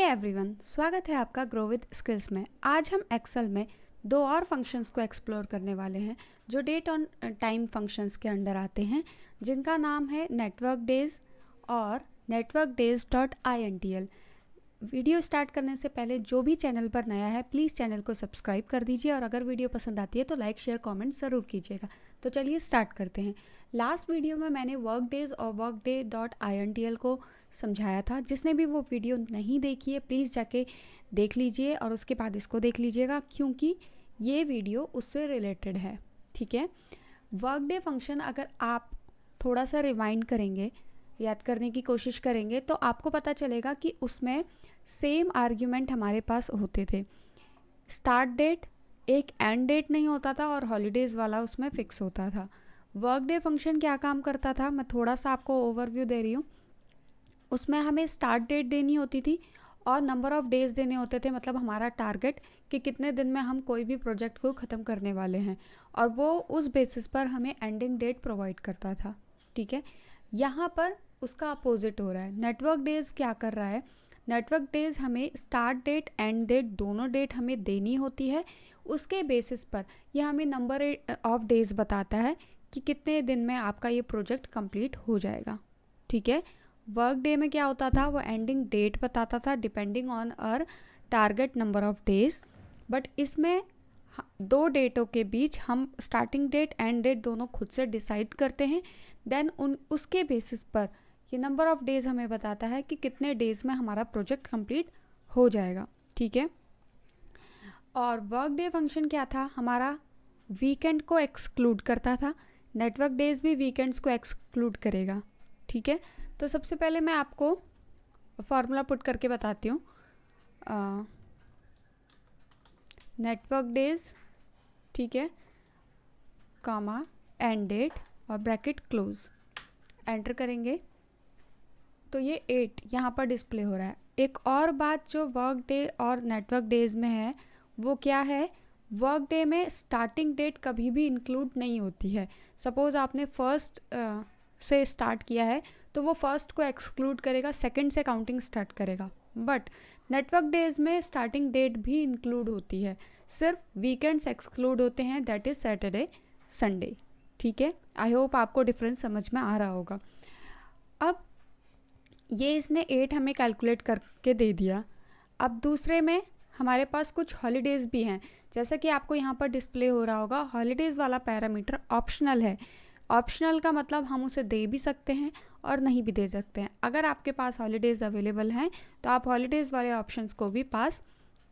Everyone, स्वागत है आपका ग्रो विद स्किल्स में। आज हम एक्सेल में दो और फंक्शंस को एक्सप्लोर करने वाले हैं जो डेट ऑन टाइम फंक्शंस के अंडर आते हैं, जिनका नाम है नेटवर्क डेज और network days dot INTL। Video start करने से पहले जो भी चैनल पर नया है प्लीज़ चैनल को सब्सक्राइब कर दीजिए और अगर वीडियो पसंद आती है तो लाइक शेयर कमेंट ज़रूर कीजिएगा। तो चलिए स्टार्ट करते हैं। लास्ट वीडियो में मैंने वर्क डेज और वर्क डे डॉट INTL को समझाया था। जिसने भी वो वीडियो नहीं देखी है प्लीज़ जाके देख लीजिए और उसके बाद इसको देख लीजिएगा, क्योंकि ये वीडियो उससे रिलेटेड है। ठीक है, वर्क डे फंक्शन अगर आप थोड़ा सा रिवाइंड करेंगे, याद करने की कोशिश करेंगे, तो आपको पता चलेगा कि उसमें सेम आर्ग्यूमेंट हमारे पास होते थे। स्टार्ट डेट, एक एंड डेट नहीं होता था और हॉलीडेज़ वाला उसमें फिक्स होता था। वर्क डे फंक्शन क्या काम करता था, मैं थोड़ा सा आपको ओवरव्यू दे रही हूँ। उसमें हमें स्टार्ट डेट देनी होती थी और नंबर ऑफ़ डेज़ देने होते थे, मतलब हमारा टारगेट कि कितने दिन में हम कोई भी प्रोजेक्ट को ख़त्म करने वाले हैं, और वो उस बेसिस पर हमें एंडिंग डेट प्रोवाइड करता था। ठीक है, यहाँ पर उसका अपोजिट हो रहा है। नेटवर्क डेज़ क्या कर रहा है, नेटवर्क डेज़ हमें स्टार्ट डेट एंड डेट दोनों डेट हमें देनी होती है। उसके बेसिस पर यह हमें नंबर ऑफ डेज़ बताता है कि कितने दिन में आपका ये प्रोजेक्ट कंप्लीट हो जाएगा। ठीक है, वर्क डे में क्या होता था, वो एंडिंग डेट बताता था depending on our target number of days. But इसमें दो डेटों के बीच हम स्टार्टिंग डेट एंड डेट दोनों खुद से डिसाइड करते हैं। देन उसके बेसिस पर ये नंबर ऑफ़ डेज़ हमें बताता है कि कितने डेज़ में हमारा प्रोजेक्ट कंप्लीट हो जाएगा। ठीक है, और वर्क डे फंक्शन क्या था, हमारा वीकेंड को एक्सक्लूड करता था। नेटवर्क डेज़ भी वीकेंड्स को एक्सक्लूड करेगा। ठीक है, तो सबसे पहले मैं आपको फार्मूला पुट करके बताती हूँ। नेटवर्क डेज़, ठीक है, कामा एंड डेट और ब्रैकेट क्लोज, एंटर करेंगे तो ये 8 यहाँ पर डिस्प्ले हो रहा है। एक और बात जो वर्क डे और नेटवर्क डेज़ में है वो क्या है, वर्क डे में स्टार्टिंग डेट कभी भी इंक्लूड नहीं होती है। सपोज़ आपने फर्स्ट से स्टार्ट किया है तो वो फर्स्ट को एक्सक्लूड करेगा, सेकंड से काउंटिंग स्टार्ट करेगा। बट नेटवर्क डेज़ में स्टार्टिंग डेट भी इंक्लूड होती है, सिर्फ वीकेंड्स एक्सक्लूड होते हैं, दैट इज़ सैटरडे संडे। ठीक है, आई होप आपको डिफरेंस समझ में आ रहा होगा। अब ये इसने 8 हमें कैलकुलेट करके दे दिया। अब दूसरे में हमारे पास कुछ हॉलीडेज़ भी हैं, जैसा कि आपको यहाँ पर डिस्प्ले हो रहा होगा। हॉलीडेज़ वाला पैरामीटर ऑप्शनल है। ऑप्शनल का मतलब हम उसे दे भी सकते हैं और नहीं भी दे सकते हैं। अगर आपके पास हॉलीडेज़ अवेलेबल हैं तो आप हॉलीडेज़ वाले ऑप्शंस को भी पास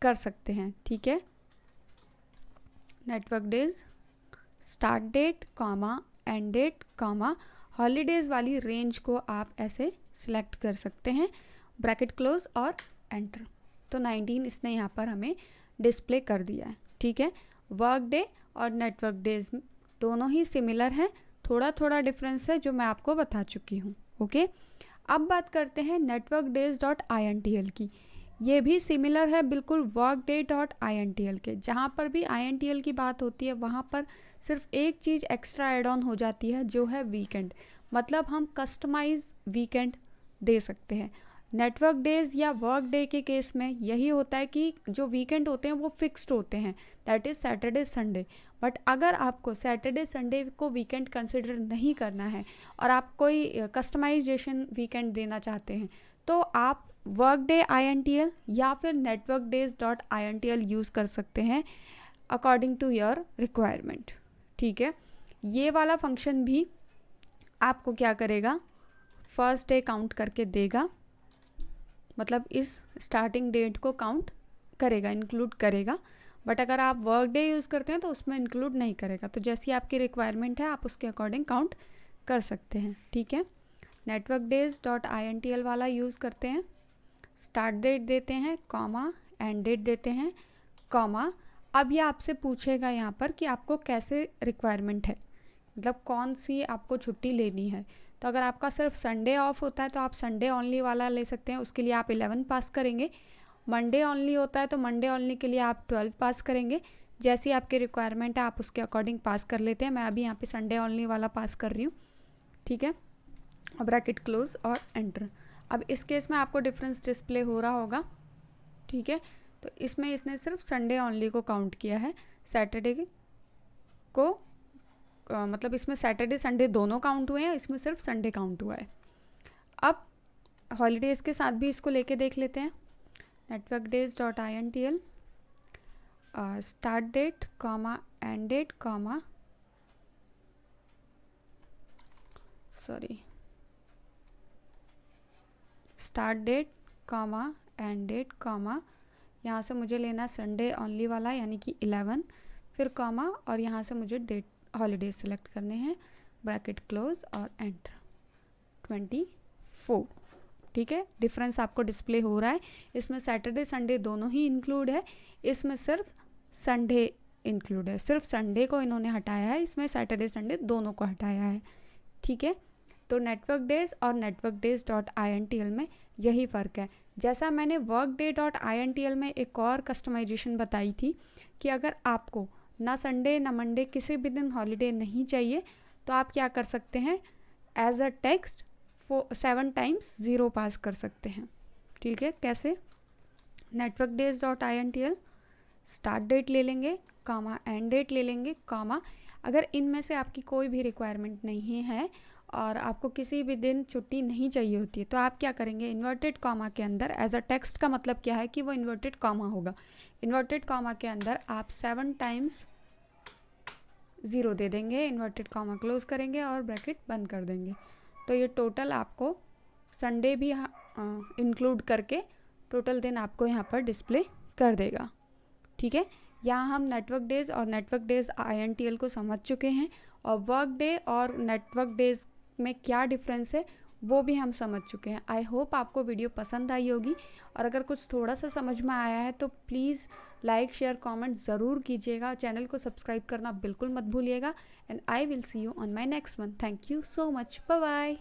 कर सकते हैं। ठीक है, network days, start date comma end date comma holidays वाली रेंज को आप ऐसे सिलेक्ट कर सकते हैं, ब्रैकेट क्लोज और एंटर। तो 19 इसने यहाँ पर हमें डिस्प्ले कर दिया है। ठीक है, वर्क डे और नेटवर्क डेज दोनों ही सिमिलर हैं, थोड़ा थोड़ा डिफरेंस है जो मैं आपको बता चुकी हूँ। ओके, अब बात करते हैं नेटवर्क डेज डॉट INTL की। ये भी सिमिलर है बिल्कुल वर्क डे डॉट INTL के। जहाँ पर भी INTL की बात होती है वहाँ पर सिर्फ एक चीज़ एक्स्ट्रा एड ऑन हो जाती है, जो है वीकेंड। मतलब हम कस्टमाइज वीकेंड दे सकते हैं। नेटवर्क डेज़ या वर्क डे के केस में यही होता है कि जो वीकेंड होते हैं वो फिक्स्ड होते हैं, that is Saturday Sunday. But अगर आपको सैटरडे संडे को वीकेंड कंसिडर नहीं करना है और आप कोई कस्टमाइजेशन वीकेंड देना चाहते हैं तो आप वर्क डे INTL या फिर network days dot INTL use कर सकते हैं अकॉर्डिंग टू योर रिक्वायरमेंट। ठीक है, ये वाला फंक्शन भी आपको क्या करेगा, फर्स्ट डे काउंट करके देगा, मतलब इस स्टार्टिंग डेट को काउंट करेगा, इंक्लूड करेगा। बट अगर आप वर्क डे यूज़ करते हैं तो उसमें इंक्लूड नहीं करेगा। तो जैसी आपकी रिक्वायरमेंट है आप उसके अकॉर्डिंग काउंट कर सकते हैं। ठीक है, नेटवर्क डेज डॉट INTL वाला यूज़ करते हैं, स्टार्ट डेट देते हैं कॉमा एंड डेट देते हैं कॉमा। अब ये आपसे पूछेगा यहाँ पर कि आपको कैसे रिक्वायरमेंट है, मतलब कौन सी आपको छुट्टी लेनी है। तो अगर आपका सिर्फ संडे ऑफ होता है तो आप संडे ओनली वाला ले सकते हैं, उसके लिए आप 11 पास करेंगे। मंडे ओनली होता है तो मंडे ओनली के लिए आप 12 पास करेंगे। जैसी आपकी रिक्वायरमेंट है आप उसके अकॉर्डिंग पास कर लेते हैं। मैं अभी यहाँ पे संडे ओनली वाला पास कर रही हूँ। ठीक है, ब्रैकेट क्लोज और एंटर। अब इस केस में आपको डिफरेंस डिस्प्ले हो रहा होगा। ठीक है। तो इसमें इसने सिर्फ संडे ओनली को काउंट किया है, सैटरडे को मतलब इसमें सैटरडे संडे दोनों काउंट हुए हैं, इसमें सिर्फ संडे काउंट हुआ है। अब हॉलीडेज़ के साथ भी इसको लेके देख लेते हैं। Network days dot INTL start date comma end date comma start date comma end date comma, यहाँ से मुझे लेना संडे ओनली वाला यानी कि 11, फिर कॉमा और यहाँ से मुझे डेट हॉलीडेज सेलेक्ट करने हैं, ब्रैकेट क्लोज और एंटर 24। ठीक है, डिफरेंस आपको डिस्प्ले हो रहा है। इसमें सैटरडे संडे दोनों ही इंक्लूड है, इसमें सिर्फ संडे इंक्लूड है, सिर्फ संडे को इन्होंने हटाया है, इसमें सैटरडे संडे दोनों को हटाया है। ठीक है, तो नेटवर्क डेज और नेटवर्क डेज डॉट INTL में यही फ़र्क है। जैसा मैंने वर्क डे डॉट INTL में एक और कस्टमाइजेशन बताई थी कि अगर आपको ना संडे ना मंडे किसी भी दिन हॉलीडे नहीं चाहिए तो आप क्या कर सकते हैं, as a text 7 times 0 pass कर सकते हैं। ठीक है, कैसे? Network days dot INTL start date ले लेंगे, कॉमा एंड डेट ले लेंगे, कॉमा अगर इनमें से आपकी कोई भी रिक्वायरमेंट नहीं है और आपको किसी भी दिन छुट्टी नहीं चाहिए होती है तो आप क्या करेंगे, इन्वर्टेड कॉमा के अंदर एज अ टेक्स्ट का मतलब क्या है कि वो इन्वर्टेड कॉमा होगा। इन्वर्टेड कॉमा के अंदर आप 7 टाइम्स 0 दे देंगे, इन्वर्टेड कॉमा क्लोज करेंगे और ब्रैकेट बंद कर देंगे। तो ये टोटल आपको संडे भी इंक्लूड करके टोटल दिन आपको यहाँ पर डिस्प्ले कर देगा। ठीक है, यहाँ हम नेटवर्क डेज और नेटवर्क डेज INTL को समझ चुके हैं और वर्क डे और नेटवर्क डेज में क्या डिफरेंस है वो भी हम समझ चुके हैं। आई होप आपको वीडियो पसंद आई होगी और अगर कुछ थोड़ा सा समझ में आया है तो प्लीज़ लाइक शेयर कमेंट ज़रूर कीजिएगा, चैनल को सब्सक्राइब करना बिल्कुल मत भूलिएगा and I will see you on my next one. Thank you so much, bye bye.